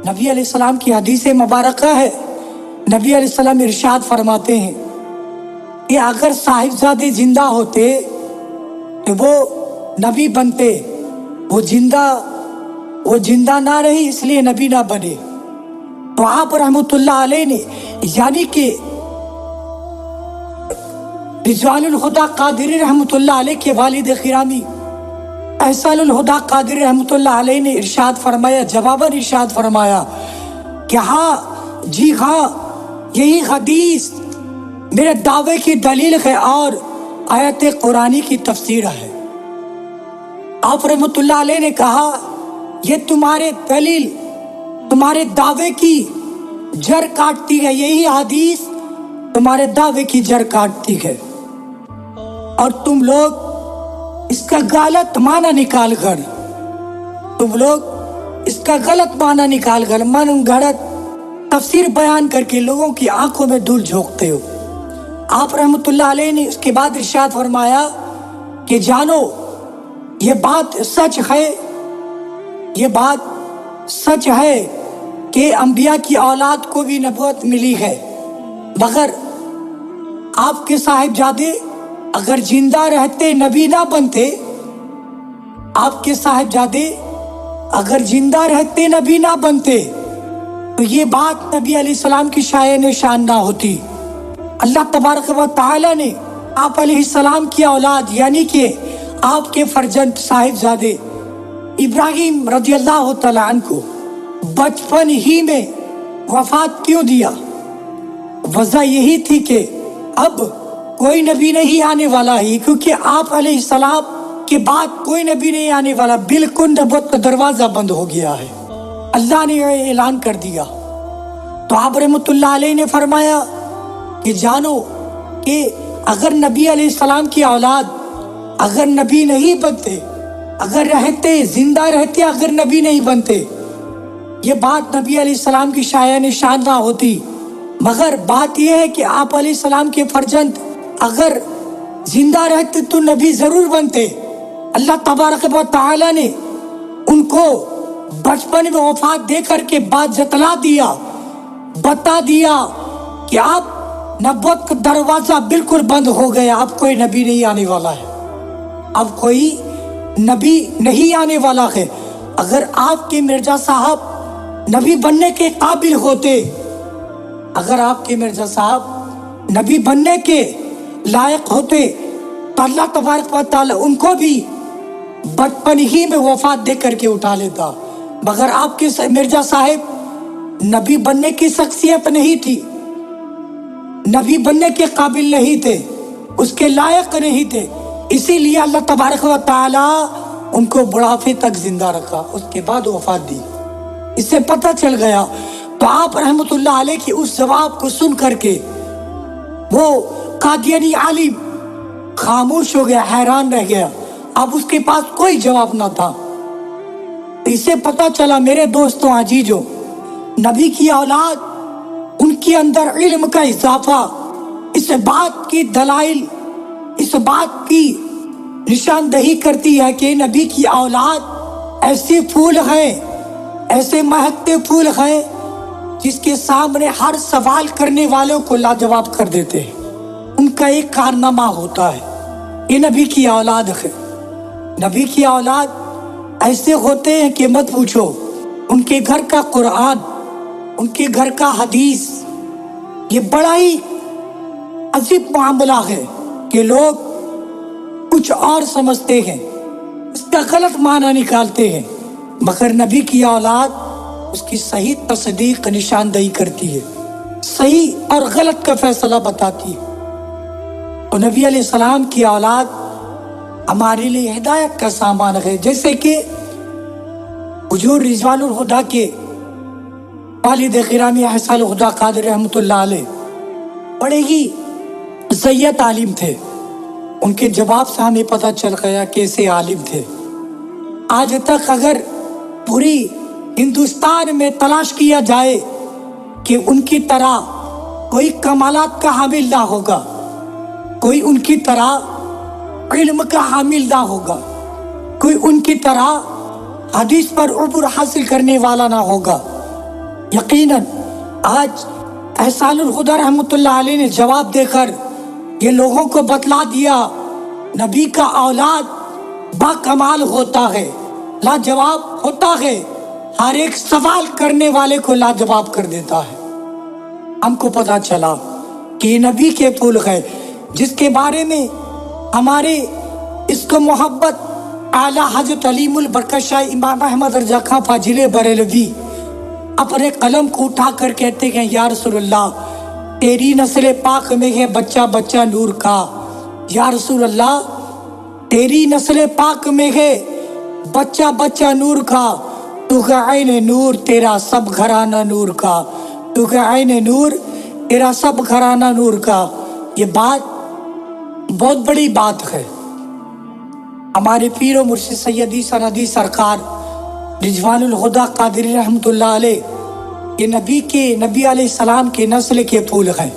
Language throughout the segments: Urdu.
نبی علیہ السلام کی حدیث مبارکہ ہے، نبی علیہ السلام ارشاد فرماتے ہیں کہ اگر صاحبزادے زندہ ہوتے تو وہ نبی بنتے، وہ زندہ نہ رہی اس لیے نبی نہ بنے۔ تو آپ رحمۃ اللہ علیہ نے یعنی کہ رضوان الہدیٰ قادری رحمۃ اللہ علیہ کے والد گرامی احسان الہدیٰ قادری رحمۃ اللہ علیہ نے ارشاد فرمایا، جواباً ارشاد فرمایا کہ ہاں جی ہاں، یہی حدیث میرے دعوے کی دلیل ہے اور آیت قرآنی کی تفسیر ہے۔ آپ رحمۃ اللہ علیہ نے کہا یہ تمہارے دلیل، تمہارے دعوے کی جڑ کاٹتی ہے، یہی حدیث تمہارے دعوے کی جڑ کاٹتی ہے، اور تم لوگ اس کا غلط معنی نکال کر من گھڑت تفسیر بیان کر کے لوگوں کی آنکھوں میں دھول جھونکتے ہو۔ آپ رحمۃ اللہ علیہ نے اس کے بعد ارشاد فرمایا کہ جانو یہ بات سچ ہے کہ انبیاء کی اولاد کو بھی نبوت ملی ہے، مگر آپ کے صاحبزادے اگر زندہ رہتے نبی نہ بنتے، آپ کے صاحبزادے اگر زندہ رہتے نبی نہ بنتے تو یہ بات نبی علیہ السلام کی شایع شان نہ ہوتی۔ اللہ تبارک و تعالی نے آپ علیہ السلام کی اولاد یعنی کہ آپ کے فرزند صاحبزادے ابراہیم رضی اللہ تعالیٰ عنہ کو بچپن ہی میں وفات کیوں دیا؟ وجہ یہی تھی کہ اب کوئی نبی نہیں آنے والا ہے، کیونکہ آپ علیہ السلام کے بعد کوئی نبی نہیں آنے والا، بالکل نبوت کا دروازہ بند ہو گیا ہے، اللہ نے اعلان کر دیا۔ تو آپ رحمۃ اللہ علیہ نے فرمایا کہ جانو کہ اگر نبی علیہ السلام کی اولاد اگر نبی نہیں بنتے، اگر رہتے زندہ رہتے اگر نبی نہیں بنتے، یہ بات نبی علیہ السلام کی شایع شان نہ ہوتی، مگر بات یہ ہے کہ آپ علیہ السلام کے فرزند اگر زندہ رہتے تو نبی ضرور بنتے۔ اللہ تبارک و تعالی نے ان کو بچپن میں وفات دے کر کے بات جتلا دیا، بتا دیا کہ اب نبوت کا دروازہ بالکل بند ہو گیا، اب کوئی نبی نہیں آنے والا ہے، اب کوئی نبی نہیں آنے والا ہے۔ اگر آپ کے مرزا صاحب نبی بننے کے قابل ہوتے، اگر آپ کے مرزا صاحب نبی بننے کے لائق ہوتے تو اللہ تبارک و تعالی ان کو بھی بچپن ہی میں وفات دے کر کے اٹھا لیتا، مگر آپ کے مرزا صاحب نبی بننے کی شخصیت نہیں تھی، نبی بننے کے قابل نہیں تھے، اس کے لائق نہیں تھے، اسی لیے اللہ تبارک و تعالی ان کو بڑھاپے تک زندہ رکھا، اس کے بعد وفات دی۔ اس سے پتہ چل گیا۔ تو آپ رحمۃ اللہ علیہ کی اس جواب کو سن کر کے وہ قادیانی عالم خاموش ہو گیا، حیران رہ گیا، اب اس کے پاس کوئی جواب نہ تھا۔ اس سے پتہ چلا میرے دوستوں عزیزوں، نبی کی اولاد ان کے اندر علم کا اضافہ اس بات کی دلائل، اس بات کی نشاندہی کرتی ہے کہ نبی کی اولاد ایسے پھول ہیں، ایسے مہکتے پھول ہیں جس کے سامنے ہر سوال کرنے والوں کو لاجواب کر دیتے ہیں، ان کا ایک کارنامہ ہوتا ہے، یہ نبی کی اولاد ہے۔ نبی کی اولاد ایسے ہوتے ہیں کہ مت پوچھو، ان کے گھر کا قرآن، ان کے گھر کا حدیث، یہ بڑا ہی عجیب معاملہ ہے کہ لوگ کچھ اور سمجھتے ہیں، اس کا غلط معنی نکالتے ہیں، مگر نبی کی اولاد اس کی صحیح تصدیق نشاندہی کرتی ہے، صحیح اور غلط کا فیصلہ بتاتی ہے۔ اور نبی علیہ السلام کی اولاد ہمارے لیے ہدایت کا سامان ہے، جیسے کہ حضور رضوان الہدیٰ کے والد گرامی احسان الہدیٰ قادری رحمۃ اللہ علیہ بڑے ہی زیت عالم تھے، ان کے جواب سے ہمیں پتہ چل گیا کیسے عالم تھے۔ آج تک اگر پوری ہندوستان میں تلاش کیا جائے کہ ان کی طرح کوئی کمالات کا حامل نہ ہوگا، کوئی ان کی طرح علم کا حامل نہ ہوگا، کوئی ان کی طرح حدیث پر عبور حاصل کرنے والا نہ ہوگا، یقیناً آج احسان الخدا رحمۃ اللہ علیہ نے جواب دے کر یہ لوگوں کو بتلا دیا، نبی کا اولاد با کمال ہوتا ہے، لاجواب ہوتا ہے، ہر ایک سوال کرنے والے کو لاجواب کر دیتا ہے۔ ہم کو پتا چلا کہ یہ نبی کے پھول ہے جس کے بارے میں ہمارے اس کو محبت اعلیٰ حضرت علیم البرکت شاہ امام احمد رضا خان فاضل بریلوی اپنے قلم کو اٹھا کر کہتے ہیں، یا رسول اللہ تیری نسل پاک میں ہے بچہ بچہ نور کا، یا رسول اللہ تیری نسل پاک میں ہے بچہ بچہ نور کا، تو کہ عین نور تیرا سب گھرانہ نور کا، تو کہ عین نور تیرا سب گھرانہ نور کا۔ یہ بات بہت بڑی بات ہے۔ ہمارے پیر و مرشد سیدی سندی سرکار رضوان الہدیٰ قادری رحمۃ اللہ علیہ یہ نبی علیہ السلام کے نسل کے پھول ہیں۔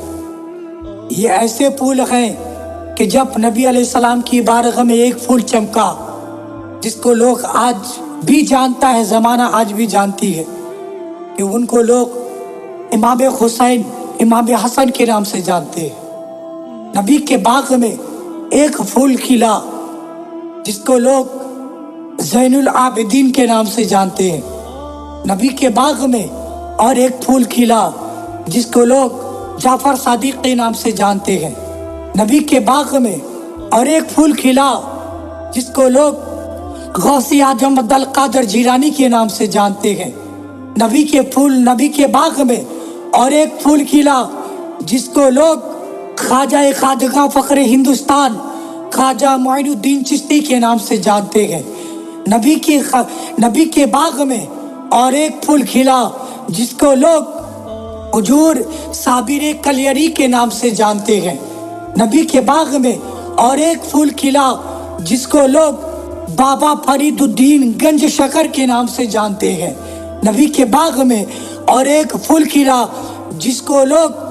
یہ ایسے پھول ہیں کہ جب نبی علیہ السلام کی بارگاہ میں ایک پھول چمکا جس کو لوگ آج بھی جانتا ہے، زمانہ آج بھی جانتی ہے کہ ان کو لوگ امام حسین امام حسن کے نام سے جانتے ہیں۔ نبی کے باغ میں ایک پھول کھلا جس کو لوگ زین العابدین کے نام سے جانتے ہیں۔ نبی کے باغ میں اور ایک پھول کھلا جس کو لوگ جعفر صادق کے نام سے جانتے ہیں۔ نبی کے باغ میں اور ایک پھول کھلا جس کو لوگ غوث اعظم عبد القادر جیلانی کے نام سے جانتے ہیں۔ نبی کے باغ میں اور ایک پھول کھلا جس کو لوگ خواجہ خواجگاں فخر ہندوستان خواجہ معین الدین چشتی کے نام سے جانتے ہیں۔ نبی کے باغ میں اور ایک پھول کھلا جس کو لوگ حضور صابر کلیری کے نام سے جانتے ہیں۔ نبی کے باغ میں اور ایک پھول کھلا جس کو لوگ بابا فرید الدین گنج شکر کے نام سے جانتے ہیں۔ نبی کے باغ میں اور ایک پھول کھلا جس کو لوگ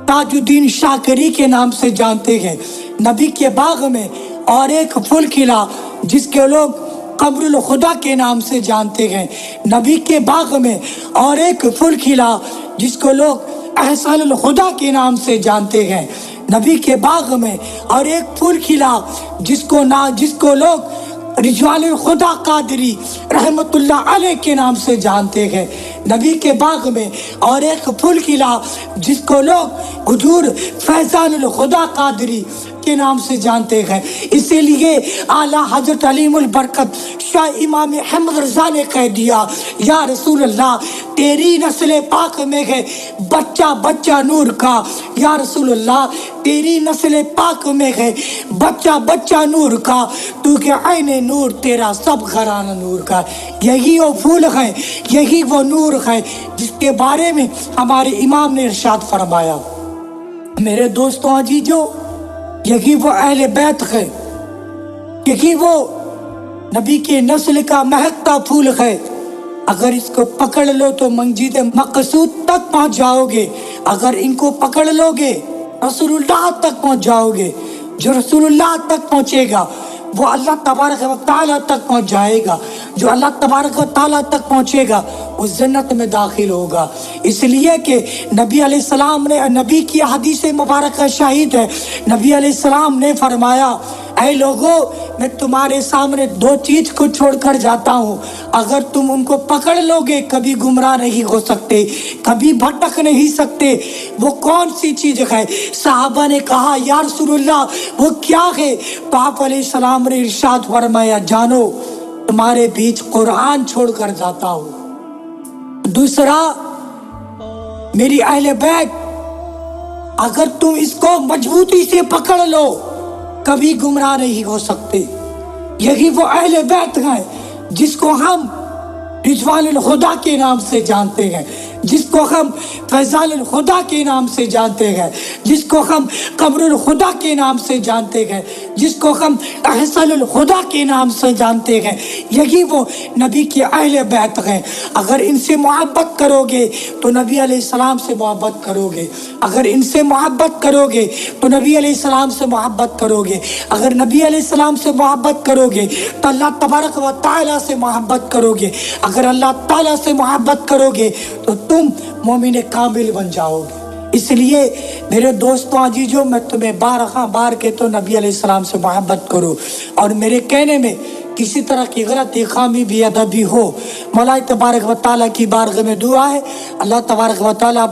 تاج الدین شاکری کے نام سے جانتے ہیں۔ نبی کے باغ میں اور ایک پھول کھلا جس کے لوگ قمر الخدا کے نام سے جانتے ہیں۔ نبی کے باغ میں اور ایک پھول کھلا جس کو لوگ احسان الخدا کے نام سے جانتے ہیں۔ نبی کے باغ میں اور ایک پھول کھلا جس کو لوگ رضوان الخدا قادری رحمۃ اللہ علیہ کے نام سے جانتے ہیں۔ نبی کے باغ میں اور ایک پھول کھلا جس کو لوگ حضور فیضان الخدا قادری کے نام سے جانتے ہیں۔ اسی لیے اعلیٰ حضرت علیم البرکت شاہ امام احمد رضا نے کہہ دیا، یا رسول اللہ تیری نسل پاک میں ہے بچہ بچہ نور کا، یا رسول اللہ تیری نسل پاک میں ہے بچہ بچہ نور کا، تو کہ عین نور تیرا سب گھرانہ نور کا۔ یہی وہ پھول ہے، یہی وہ نور ہے جس کے بارے میں ہمارے امام نے ارشاد فرمایا۔ میرے دوستوں عزیزو، یہی وہ اہل بیت ہے، یہی وہ نبی کے نسل کا مہکتا پھول ہے۔ اگر اس کو پکڑ لو تو منزل مقصود تک پہنچ جاؤ گے۔ اگر ان کو پکڑ لو گے رسول اللہ تک پہنچ جاؤ گے۔ جو رسول اللہ تک پہنچے گا وہ اللہ تبارک و تعالیٰ تک پہنچ جائے گا۔ جو اللہ تبارک و تعالیٰ تک پہنچے گا اس جنت میں داخل ہوگا۔ اس لیے کہ نبی علیہ السلام نے، نبی کی حدیث مبارکہ شاہد ہے، نبی علیہ السلام نے فرمایا، اے لوگو میں تمہارے سامنے دو چیز کو چھوڑ کر جاتا ہوں، اگر تم ان کو پکڑ لو گے کبھی گمراہ نہیں ہو سکتے، کبھی بھٹک نہیں سکتے۔ وہ کون سی چیز ہے؟ صحابہ نے کہا یا رسول اللہ وہ کیا ہے؟ تو آپ علیہ السلام نے ارشاد فرمایا، جانو تمہارے بیچ قرآن چھوڑ کر جاتا ہوں۔ دوسرا، میری اہل بیت، اگر تم اس کو مضبوطی سے پکڑ لو کبھی گمراہ نہیں ہو سکتے۔ یہی وہ اہل بیت ہیں جس کو ہم رضوان الخدا کے نام سے جانتے ہیں، جس کو ہم فیضان الخدا کے نام سے جانتے ہیں، جس کو ہم قمر الخدا کے نام سے جانتے ہیں، جس کو ہم احسن الخدا کے نام سے جانتے ہیں۔ یہی وہ نبی کے اہل بیت ہیں۔ اگر ان سے محبت کرو گے تو نبی علیہ السلام سے محبت کرو گے، اگر ان سے محبت کرو گے تو نبی علیہ السلام سے محبت کرو گے، اگر نبی علیہ السلام سے محبت کرو گے تو اللہ تبارک و تعالیٰ سے محبت کرو گے، اگر اللہ تعالیٰ سے محبت کرو گے تو تم مومن کامل بن جاؤ گے۔ اس لیے میرے دوستوں عزیزوں، میں تمہیں بار کہتا ہوں نبی علیہ السلام سے محبت کرو، اور میرے کہنے میں کسی طرح کی غلطی، خامی، بے ادبی ہو، مولا تبارک و تعالیٰ کی بارگاہ میں دعا ہے، اللہ تبارک و تعالیٰ